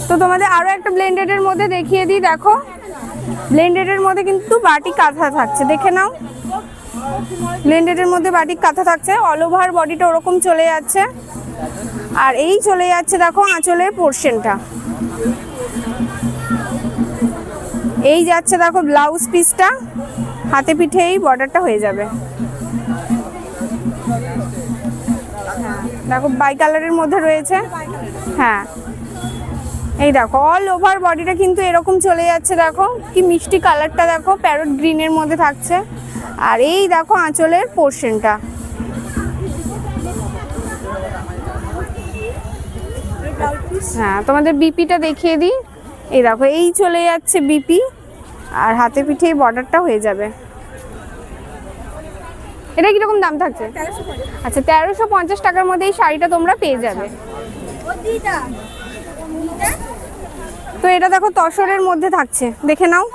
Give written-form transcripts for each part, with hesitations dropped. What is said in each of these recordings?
তো তোমাদের আরো একটা ব্লেন্ডেডের মধ্যে দেখিয়ে দিই, দেখো ব্লেন্ডেডের মধ্যে কিন্তু বাটিক কাঁথা থাকছে, দেখে নাও। ব্লেন্ডেডের মধ্যে বাটিক কাঁথা থাকছে, অল ওভার বডিটা ওরকম চলে যাচ্ছে। আর এই চলে যাচ্ছে দেখো আঁচলের পোর্শনটা, এই যাচ্ছে দেখো ব্লাউজ পিসটা, হাতে পিঠে এই বর্ডারটা হয়ে যাবে। দেখো বাই কালারের মধ্যে রয়েছে। হ্যাঁ এই দেখো অল ওভার বডিটা কিন্তু এরকম চলে যাচ্ছে, দেখো কি মিষ্টি কালারটা, দেখো প্যারট গ্রিনের মধ্যে থাকছে। আর এই দেখো আঁচলের পোর্শনটা, হ্যাঁ তোমাদের বিপিটা দেখিয়ে দিই, এই দেখো এই চলে যাচ্ছে বিপি, আর হাতে পিঠে এই বর্ডারটা হয়ে যাবে। এটা কিরকম দাম থাকছে? আচ্ছা 1350 টাকার মধ্যে এই শাড়িটা তোমরা পেয়ে যাবে। তো এটা দেখো তসরের মধ্যে থাকছে, দেখে নাও।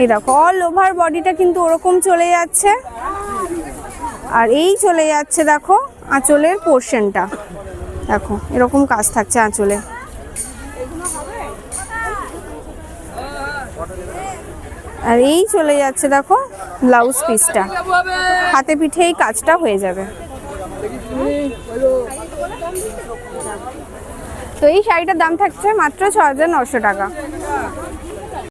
এই দেখো অল ওভার বডিটা কিন্তু ওরকম চলে যাচ্ছে, আর এই চলে যাচ্ছে দেখো আঁচলের পোর্শনটা, দেখো এরকম কাজ থাকছে আঁচলে। আর এই চলে যাচ্ছে দেখো ব্লাউজ পিসটা, হাতে পিঠে এই কাজটা হয়ে যাবে। তো এই শাড়িটার দাম থাকছে মাত্র 6900 টাকা।